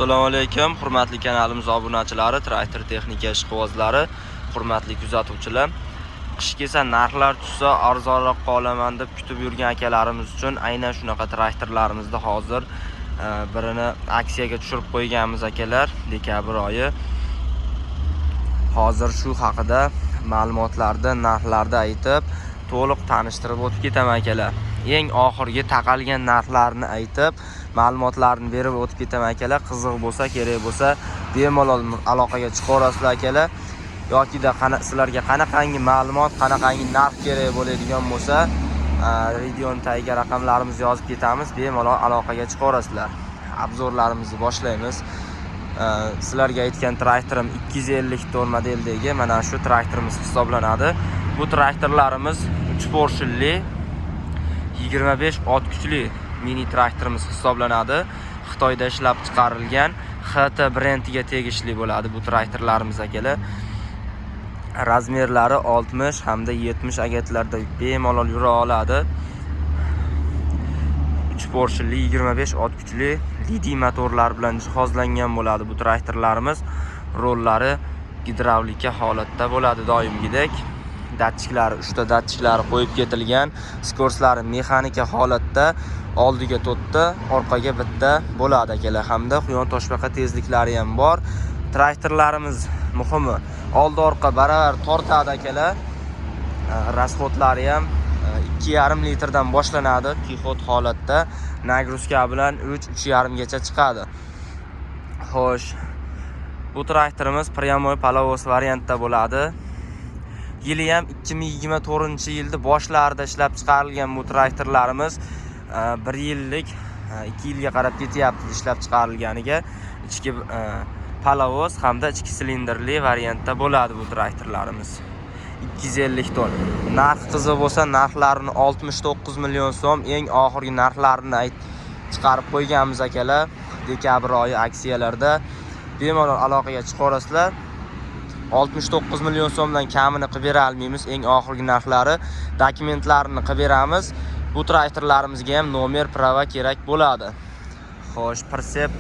Assalomu alaykum, hurmatli kanalimiz obunachilari, traktor texnika ishqibozlari, hurmatli kuzatuvchilar. Qish kelsa narxlar tushsa arzonroq qolaman deb kutib yurgan akalarimiz uchun aynan shunaqa traktorlarimizni hozir birini aksiyaga tushirib qo'yganmiz akalar, dekabr oyi. Hozir shu haqida ma'lumotlarda, narxlarda aytib, to'liq tanishtirib o'tib ketaman akalar. Eng oxirgi taqalgan narxlarni aytib, ma'lumotlarni berib o'tib ketaman akalar. Qiziq bo'lsa, kerak bo'lsa, bemalol aloqaga chiqaverasizlar akalar. Yokida sizlarga qanaqangi ma'lumot, qanaqangi narx kerak bo'ladigan bo'lsa, videoning tagiga raqamlarimizni yozib ketamiz, bemalol aloqaga chiqaverasizlar. Obzorlarimizni boshlaymiz. Sizlarga aytgan traktorim 250 ton modeldagi mana shu traktorimiz hisoblanadi. Bu traktorlarimiz 3 porshilli 25 ot kuchli mini traktorimiz hisoblanadi. Xitoyda ishlab chiqarilgan XT brendiga tegishli bo'ladi bu traktorlarimiz akalar. Razmerlari 60 hamda 70 agatlarda bemalol yura oladi. 3 porshilli 25 ot kuchli lidiy motorlar bilan jihozlangan bo'ladi bu traktorlarimiz. Rollari gidravlika holatda bo'ladi doimgidek. Datchiklari 3 ta datchiklari qo'yib ketilgan. Skorslari mexanika holatda, oldiga 4 ta, orqaga bitta bo'ladi akalar. Hamda quyon toshbaqa tezliklari ham bor. Traktorlarimiz muhimi oldi orqa baravar tortadi akalar. Rasxodlari ham 2,5 litrdan boshlanadi kixot holatda. Nagruzka bilan 3-3,5 gacha chiqadi. Xo'sh, bu traktorimiz pryamoy palovos variantda bo'ladi. Yili ham 2024-yilda boshlarida ishlab chiqarilgan bu traktorlarimiz 1 yillik 2 yilga qarab ketyapti ishlab chiqarilganiga. Ichki palovos hamda ichki silindrli variantda bo'ladi bu traktorlarimiz. 250 ton. Narx qiziq bo'lsa, narxlarini 69 million so'm, eng oxirgi narxlarini chiqarib qo'yganmiz akalar. Dekabr oyi aksiyalarda bemalol aloqaga chiqaverasizlar. 69 million so'mdan kamini qilib bera olmaymiz. Eng oxirgi narxlari, dokumentlarini qilib beramiz. Bu traktorlarimizga ham nomer, prava kerak bo'ladi. Xo'sh, pritsep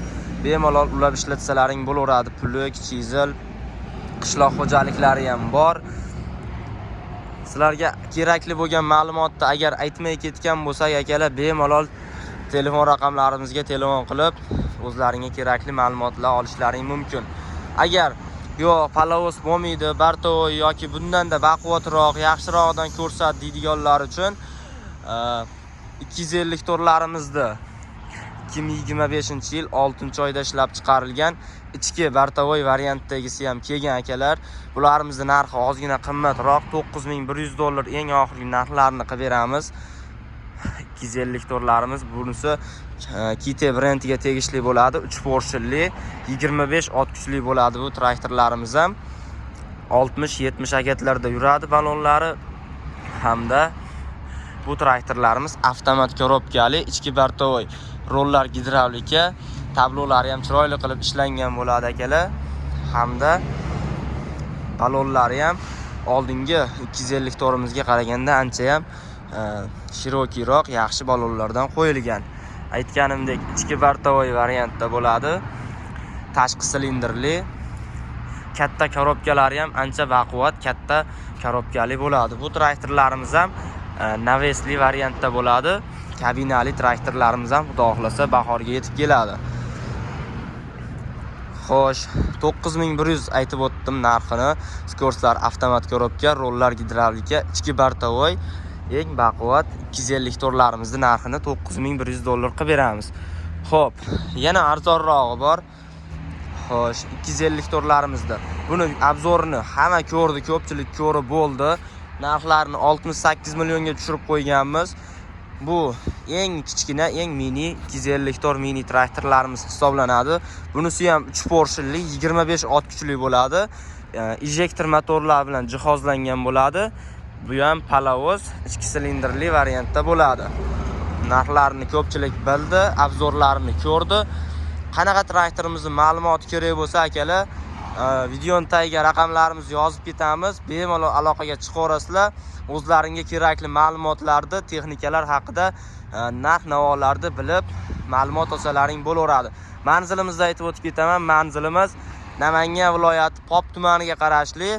bemalol ulab ishlatsalaring bo'laveradi. Puluk, chizel, qishloq xo'jaliklari ham bor. Sizlarga kerakli bo'lgan ma'lumotni agar aytmay ketgan bo'lsak akalar, bemalol telefon raqamlarimizga telefon qilib o'zlaringga kerakli ma'lumotlar olishlaring mumkin. Agar yo'q, palovos bo'lmaydi, bartovoy yoki bundanda baquvvatroq, yaxshirog'idan ko'rsat deydiganlar uchun 250 torlarimizni 2025-yil 6-oyda ishlab chiqarilgan ichki bartovoy variantdagisi ham kelgan akalar. Bularimizni narxi ozgina qimmatroq, $9100 eng oxirgi narxlarini qilib beramiz. 250 torlarimiz bunisi KT brendiga tegishli bo'ladi. 3 porshilli 25 ot kuchli bo'ladi bu traktorlarimiz ham. 60-70 agatlarda yuradi balonlari. Hamda bu traktorlarimiz avtomat korobkali, ichki bartovoy, rollar gidravlika, tablolari ham chiroyli qilib ishlangan bo'ladi akalar. Hamda balonlari ham oldingi 250 torimizga qaraganda ancha ham shirokiyroq, yaxshi balonlardan qo'yilgan. Aytganimdek, ichki bartovoy variantda bo'ladi. Tashqi silindrli. Katta korobkalari ham ancha baquvvat, katta korobkali bo'ladi. Bu traktorlarimiz ham navesli variantda bo'ladi. Kabinali traktorlarimiz ham xudo xohlasa bahorga yetib keladi. Xo'sh, 9100 aytib o'tdim narxini. Skorslar avtomat korobka, rollar gidravlika, ichki bartovoy, eng baquvvat 250 torlarimizni narxini $9100 qilib beramiz. Xo'p, yana arzonrog'i bor. Xo'sh, 250 torlarimizda buni obzorini hamma ko'rdi, ko'pchilik ko'rib bo'ldi. Narxlarini 68 millionga tushirib qo'yganmiz. Bu eng kichkina, eng mini 250 tor mini traktorlarimiz hisoblanadi. Bunisi ham 3 porshilli 25 ot kuchli bo'ladi. Injektor motorlar bilan jihozlangan bo'ladi. Bu ham palovos, ichki silindrli variantda bo'ladi. Narxlarini ko'pchilik bildi, obzorlarini ko'rdi. Qanaqa traktorimizning ma'lumoti kerak bo'lsa akalar, Videoning tagiga raqamlarimizni yozib ketamiz. Bemalol aloqaga chiqaverasizlar. O'zlaringizga kerakli ma'lumotlarni, texnikalar haqida, narx-navolarni bilib, ma'lumot olsalaring bo'laveradi. Manzilimizni aytib o'tib ketaman. Manzilimiz Namangan viloyati Pop tumaniga qarashli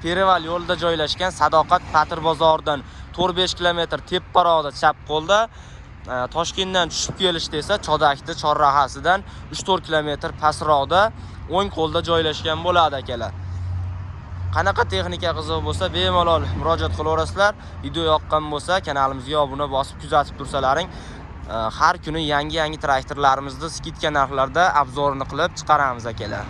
Perival yo'lida joylashgan Sadoqat Patr bozoridan 4-5 kilometr teparoqda chap qo'lda, Toshkentdan tushib kelishda esa Chodakda chorrahasidan 3-4 kilometr pastroqda o'ng qo'lda joylashgan bo'ladi akalar. Qanaqa texnika qiziq bo'lsa bemalol murojaat qilaverasizlar. Video yoqqan bo'lsa kanalimizga obuna bosib kuzatib tursalaring, har kuni yangi traktorlarimizni skidka narxlarda obzorini qilib chiqaramiz akalar.